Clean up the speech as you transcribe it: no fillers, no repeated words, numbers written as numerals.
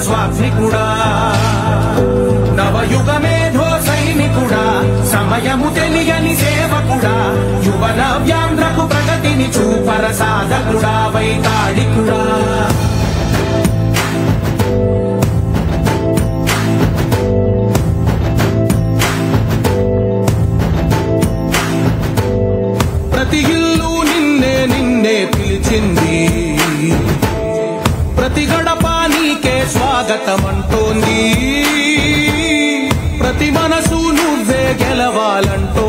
స్వాత్మికుడా నవయుగ మేధో సైనికుడా సమయము తెలియని సేవకుడా యువ నవ్యాంధ్రకు ప్రగతిని చూపర సాధకుడా వైతాళికుడా ప్రతి ఇల్లు నిన్నే నిన్నే పిలిచింది ప్రతి గడప నీకే స్వాగతమంటోంది ప్రతి మనసు నువ్వే గెలవాలంటో